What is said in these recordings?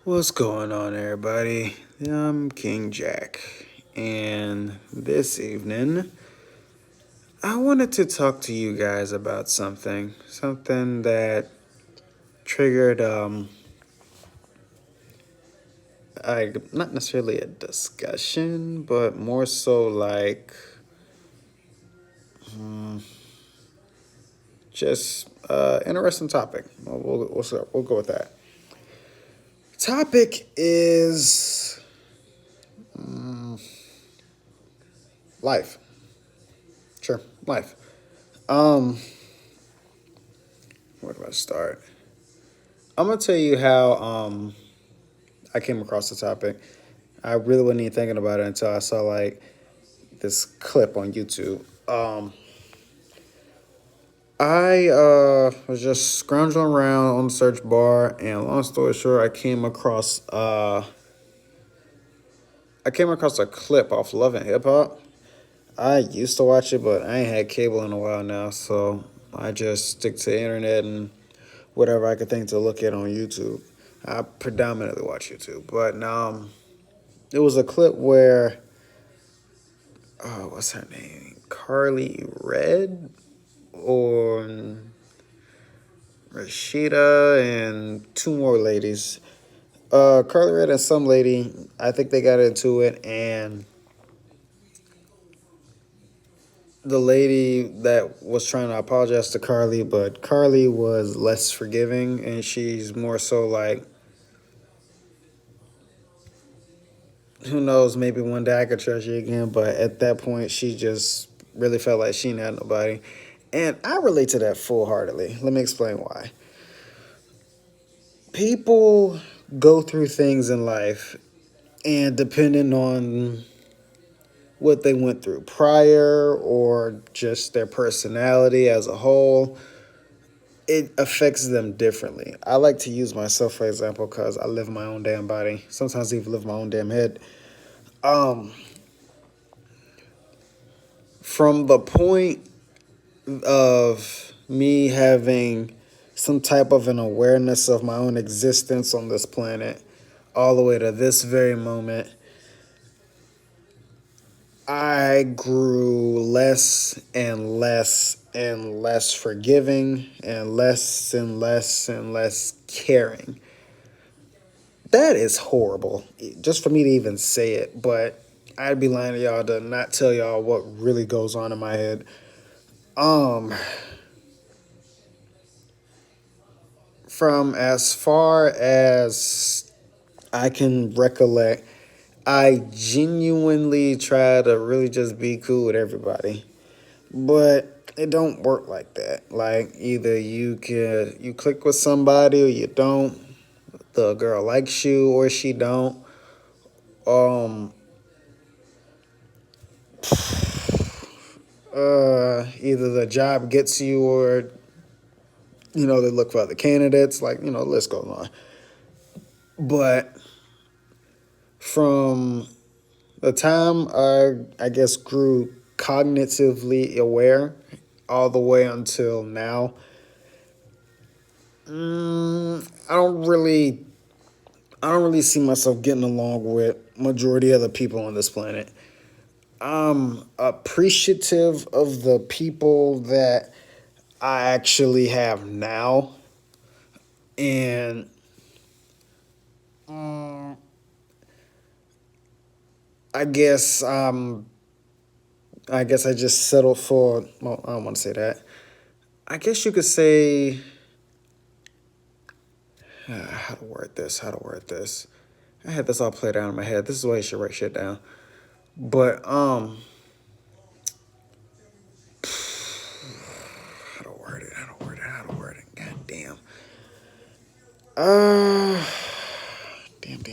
What's going on, everybody? I'm KingJak, and this evening I wanted to talk to you guys about something that triggered not necessarily a discussion, but more so like just interesting topic. We'll go with that. Topic is life. Sure, life. Um, where do I start? I'm gonna tell you how I came across the topic. I really wasn't even thinking about it until I saw like this clip on YouTube. I was just scrounging around on the search bar, and long story short, I came across a clip off Love and Hip Hop. I used to watch it, but I ain't had cable in a while now, so I just stick to the internet and whatever I could think to look at on YouTube. I predominantly watch YouTube, but it was a clip where what's her name? Carly Red or Rashida and two more ladies. Carly Red and some lady, I think they got into it, and the lady that was trying to apologize to Carly, but Carly was less forgiving, and she's more so like, who knows, maybe one day I could trust you again, but at that point, she just really felt like she didn't have nobody. And I relate to that full heartedly. Let me explain why. People go through things in life, and depending on what they went through prior or just their personality as a whole, it affects them differently. I like to use myself for example because I live in my own damn body. Sometimes I even live in my own damn head. Um, from the point of me having some type of an awareness of my own existence on this planet, all the way to this very moment, I grew less and less and less forgiving and less caring. That is horrible, just for me to even say it, but I'd be lying to y'all to not tell y'all what really goes on in my head. Um, from as far as I can recollect, I genuinely try to really just be cool with everybody. But it don't work like that. Like either you click with somebody or you don't. The girl likes you or she don't. Um Either the job gets you or they look for other candidates, like, the list goes on. But from the time I guess grew cognitively aware all the way until now, I don't really see myself getting along with majority of the people on this planet. I'm appreciative of the people that I actually have now, and I guess I guess I just settled for. Well, I don't want to say that. I guess you could say how to word this. How to word this. I had this all played out in my head. This is the way you should write shit down. But how to word it? How to word it? How to word it? God damn. Uh, damn.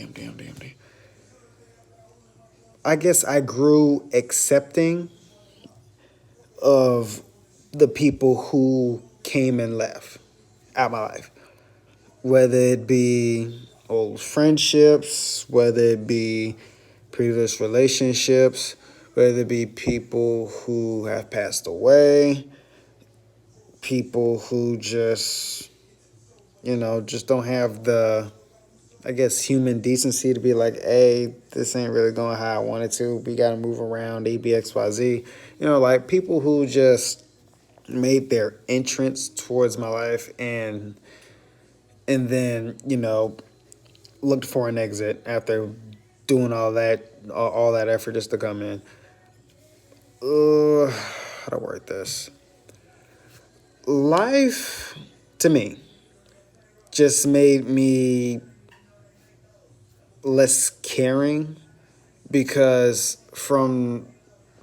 I guess I grew accepting of the people who came and left out my life, whether it be old friendships, whether it be previous relationships, whether it be people who have passed away, people who just don't have the I guess, human decency to be like, hey, this ain't really going how I wanted to. We got to move around, A, B, X, Y, Z. Like people who just made their entrance towards my life and then, looked for an exit after doing all that effort just to come in. How to word this? Life, to me, just made me less caring because from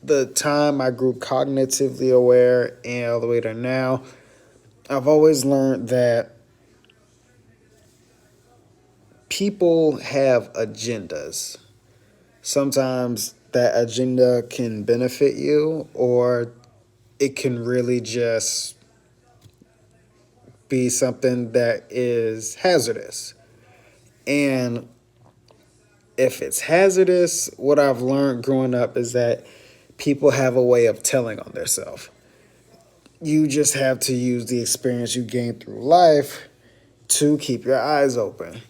the time I grew cognitively aware and all the way to now, I've always learned that people have agendas. Sometimes that agenda can benefit you, or it can really just be something that is hazardous. And if it's hazardous, what I've learned growing up is that people have a way of telling on themselves. You just have to use the experience you gain through life to keep your eyes open.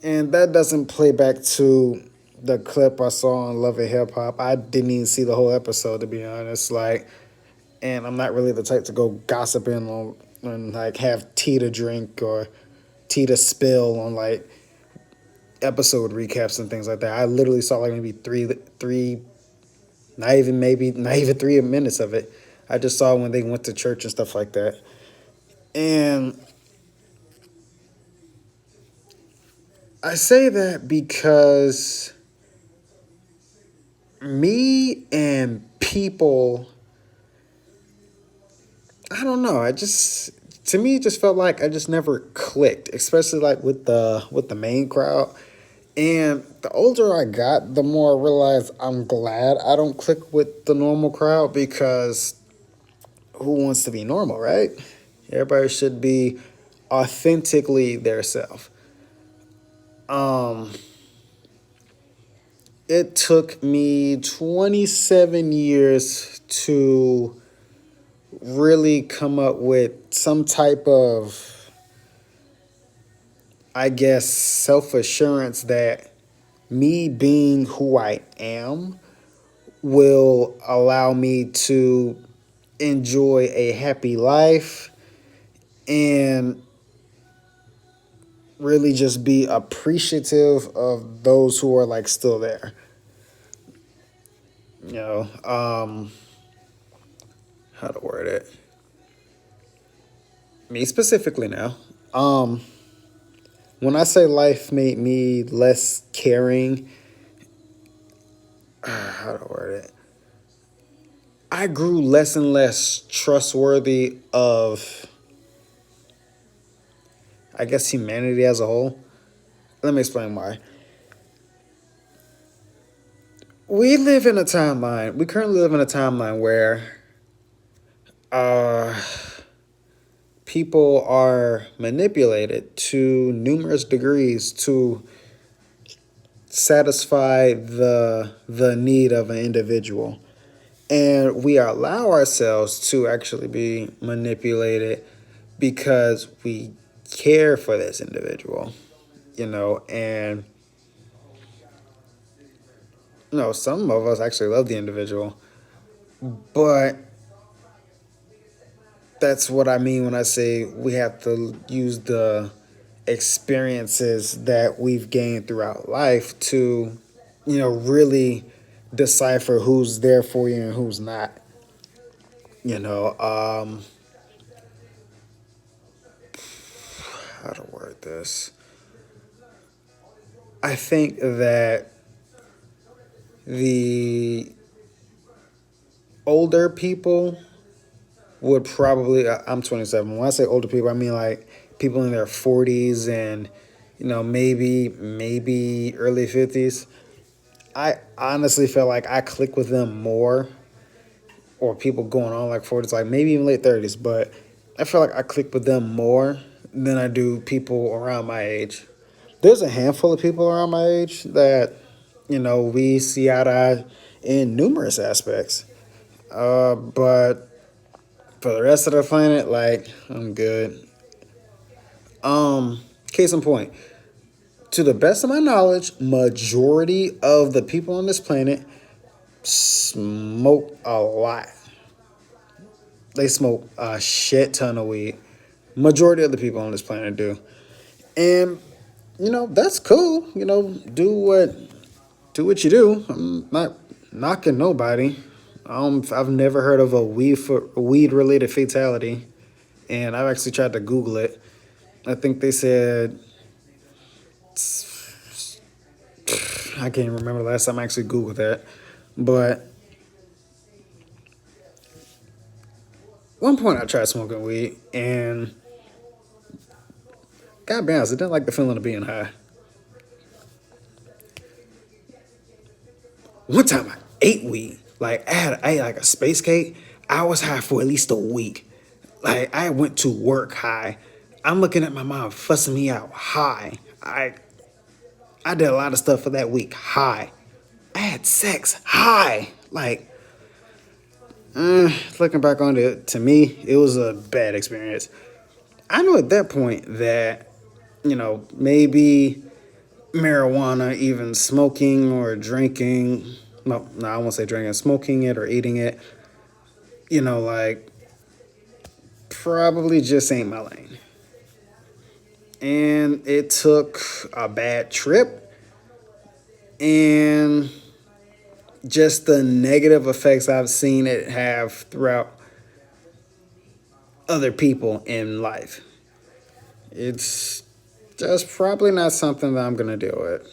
And that doesn't play back to the clip I saw on Love and Hip Hop. I didn't even see the whole episode, to be honest. And I'm not really the type to go gossiping on and like have tea to drink or tea to spill on like episode recaps and things like that. I literally saw like maybe three, not even 3 minutes of it. I just saw when they went to church and stuff like that. And I say that because me and people, I don't know. To me, it just felt like I just never clicked, especially like with the main crowd. And the older I got, the more I realized I'm glad I don't click with the normal crowd because who wants to be normal, right? Everybody should be authentically their self. Um, it took me 27 years to really come up with some type of, I guess, self assurance that me being who I am will allow me to enjoy a happy life and really just be appreciative of those who are like still there. You know, how to word it? Me specifically now. Um, when I say life made me less caring, how to word it? I grew less and less trustworthy of, I guess, humanity as a whole. Let me explain why. We currently live in a timeline where uh, people are manipulated to numerous degrees to satisfy the need of an individual. And we allow ourselves to actually be manipulated because we care for this individual, and some of us actually love the individual, but that's what I mean when I say we have to use the experiences that we've gained throughout life to, really decipher who's there for you and who's not. You know, how to word this? I think that the older people would probably, I'm 27. When I say older people, I mean like people in their 40s and, maybe early 50s. I honestly feel like I click with them more, or people going on like 40s, like maybe even late 30s, but I feel like I click with them more than I do people around my age. There's a handful of people around my age that, we see eye to eye in numerous aspects. But for the rest of the planet, like, I'm good. Case in point, to the best of my knowledge, majority of the people on this planet smoke a lot. They smoke a shit ton of weed. Majority of the people on this planet do. And that's cool. Do what you do. I'm not knocking nobody. I've never heard of a weed related fatality, and I've actually tried to Google it. I think they said I can't remember the last time I actually Googled that, but one point I tried smoking weed, and God be honest, I didn't like the feeling of being high. One time I ate weed. Like I ate like a space cake. I was high for at least a week. Like I went to work high. I'm looking at my mom fussing me out high. I did a lot of stuff for that week high. I had sex high. Like looking back on it, to me, it was a bad experience. I knew at that point that maybe marijuana, even smoking or drinking. No, I won't say drinking, smoking it or eating it. Like probably just ain't my lane. And it took a bad trip and just the negative effects I've seen it have throughout other people in life. It's just probably not something that I'm going to deal with.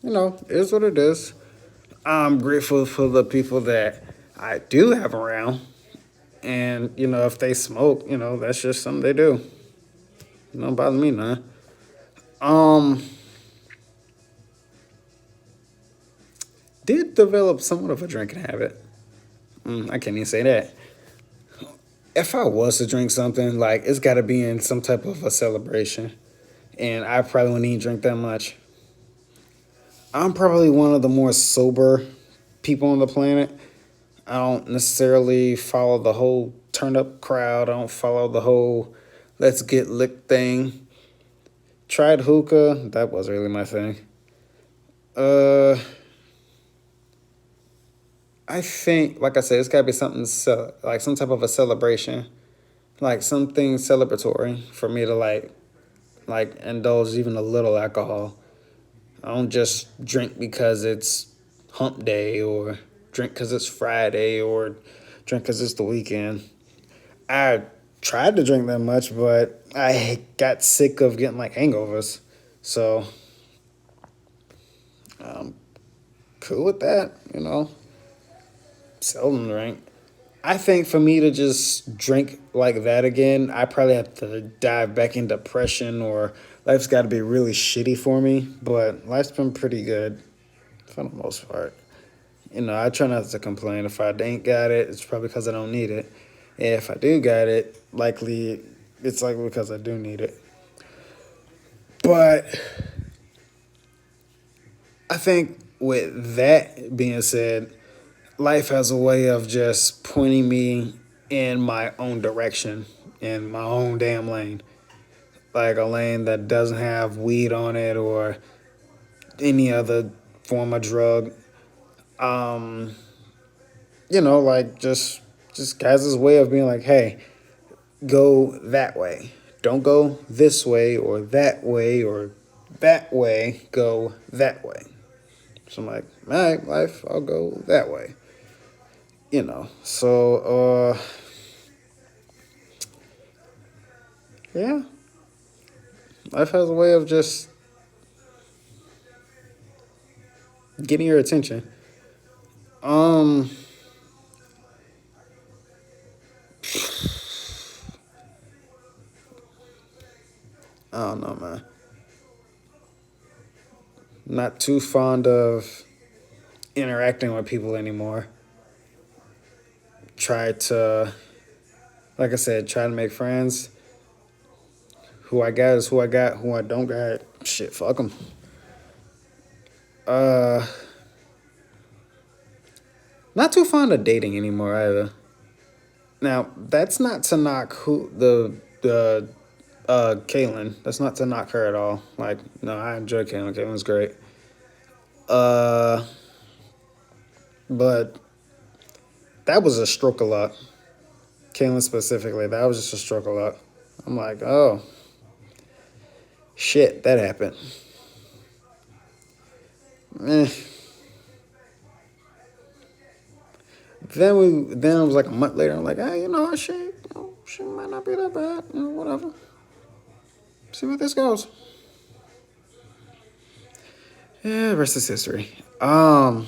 It is what it is. I'm grateful for the people that I do have around. And, if they smoke, that's just something they do. Don't bother me none. Did develop somewhat of a drinking habit. I can't even say that. If I was to drink something, like, it's got to be in some type of a celebration. And I probably wouldn't even drink that much. I'm probably one of the more sober people on the planet. I don't necessarily follow the whole turn up crowd. I don't follow the whole let's get licked thing. Tried hookah. That wasn't really my thing. I think, like I said, it's gotta be something like some type of a celebration, like something celebratory for me to like indulge even a little alcohol. I don't just drink because it's hump day or drink because it's Friday or drink because it's the weekend. I tried to drink that much, but I got sick of getting like hangovers. So I'm cool with that, seldom drink. I think for me to just drink like that again, I probably have to dive back in depression or life's got to be really shitty for me. But life's been pretty good for the most part. I try not to complain. If I ain't got it, it's probably because I don't need it. And if I do got it, it's likely because I do need it. But I think with that being said, life has a way of just pointing me in my own direction, in my own damn lane. Like a lane that doesn't have weed on it or any other form of drug. Like just has this way of being like, hey, go that way. Don't go this way or that way or that way. Go that way. So I'm like, all right, life, I'll go that way. So yeah, life has a way of just getting your attention. I don't know, man. Not too fond of interacting with people anymore. Try to, like I said, try to make friends. Who I got is who I got. Who I don't got, shit, fuck them. Not too fond of dating anymore either. Now, that's not to knock Kaylin. That's not to knock her at all. Like, no, I enjoy Kaylin. Kaylin's great. Uh, but that was a stroke of luck. Kaylin specifically, that was just a stroke of luck. I'm like, oh, shit, that happened. Eh. Then it was like a month later. I'm like, hey, she might not be that bad. Whatever. See where this goes. Yeah, rest is history. I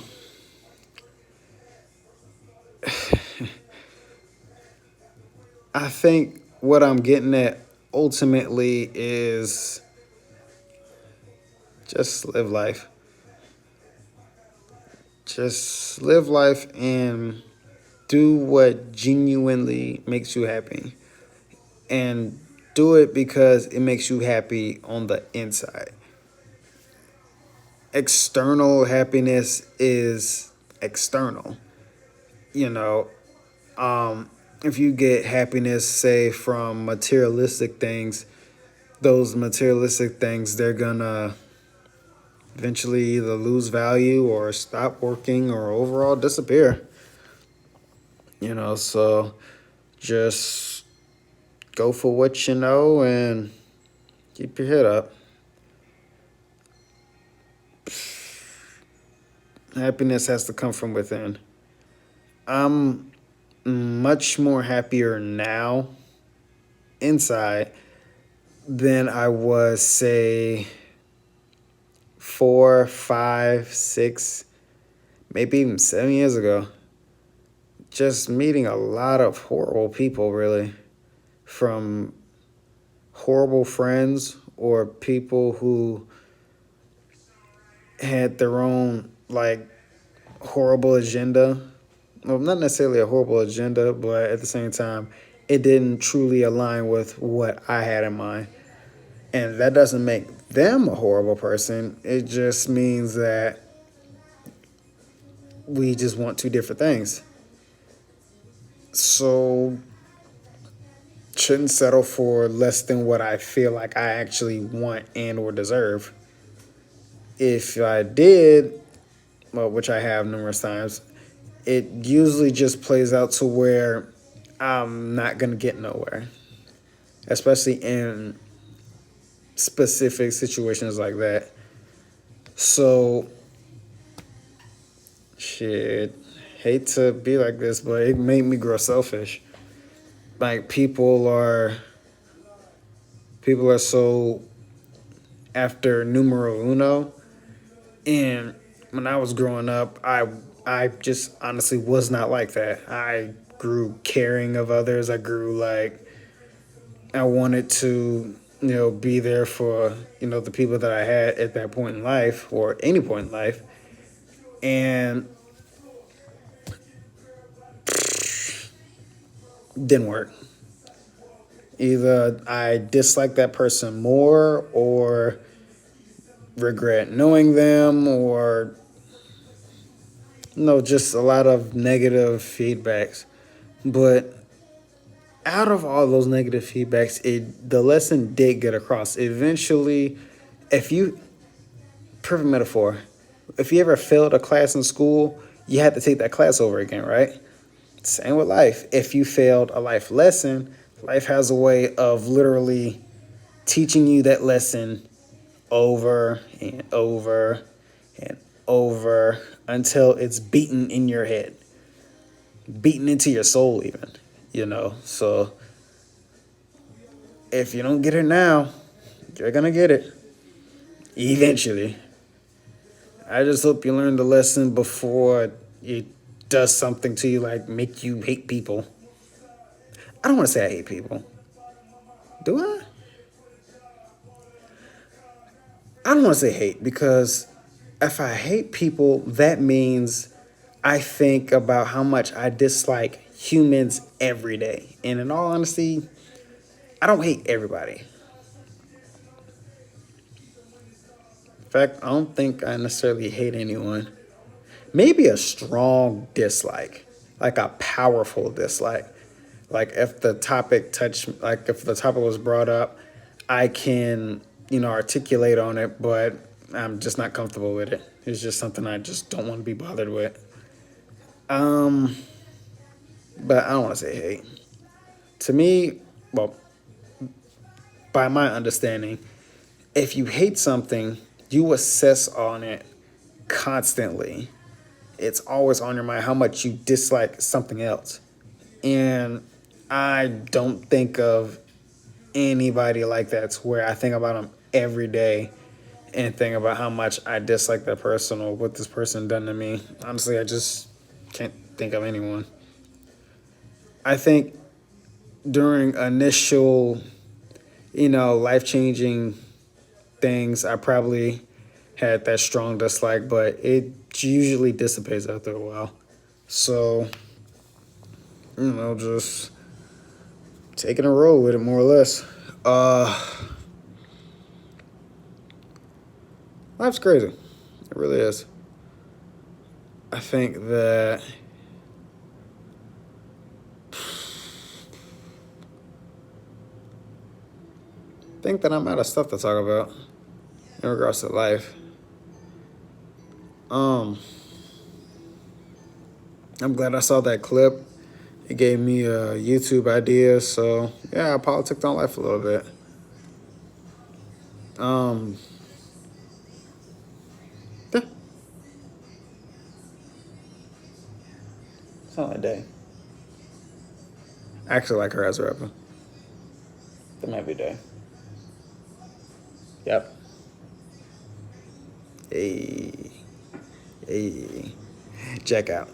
think what I'm getting at ultimately is just live life. Just live life and do what genuinely makes you happy. And do it because it makes you happy on the inside. External happiness is external. You know, if you get happiness, say, from materialistic things, those materialistic things, they're gonna eventually either lose value or stop working or overall disappear. So just go for what you know and keep your head up. Happiness has to come from within. I'm much more happier now inside than I was, say, 4, 5, 6, maybe even 7 years ago. Just meeting a lot of horrible people, really, from horrible friends or people who had their own, like, horrible agenda. Well, not necessarily a horrible agenda, but at the same time, it didn't truly align with what I had in mind. And that doesn't make them a horrible person. It just means that we just want two different things. So, shouldn't settle for less than what I feel like I actually want and or deserve. If I did, well, which I have numerous times, it usually just plays out to where I'm not going to get nowhere, especially in specific situations like that. So, shit, hate to be like this, but it made me grow selfish. Like, people are so after numero uno, and when I was growing up, I just honestly was not like that. I grew caring of others. I grew like I wanted to, be there for, the people that I had at that point in life or any point in life. And didn't work. Either I dislike that person more or regret knowing them or just a lot of negative feedbacks. But out of all those negative feedbacks, the lesson did get across. Eventually, if you perfect metaphor, if you ever failed a class in school, you had to take that class over again, right? Same with life. If you failed a life lesson, life has a way of literally teaching you that lesson over and over and over until it's beaten in your head, beaten into your soul even. So if you don't get it now, you're gonna get it eventually. I just hope you learn the lesson before it does something to you, like make you hate people. I don't want to say I hate people. Do I? I don't want to say hate, because if I hate people, that means I think about how much I dislike humans every day. And in all honesty, I don't hate everybody. In fact, I don't think I necessarily hate anyone. Maybe a strong dislike, like a powerful dislike. Like if the topic was brought up, I can, articulate on it, but I'm just not comfortable with it. It's just something I just don't want to be bothered with. Um, but I don't want to say hate. To me, well, by my understanding, if you hate something, you assess on it constantly. It's always on your mind how much you dislike something else. And I don't think of anybody like that to where I think about them every day and think about how much I dislike that person or what this person done to me. Honestly, I just can't think of anyone. I think during initial, life changing things, I probably had that strong dislike, but it usually dissipates after a while. So, just taking a roll with it more or less. Life's crazy. It really is. I think that I'm out of stuff to talk about in regards to life. Um, I'm glad I saw that clip. It gave me a YouTube idea, so yeah, I politicked on life a little bit. Um, yeah, it's not a day. I actually like her as a rapper. That might be a day. Yep. Hey, hey, check out.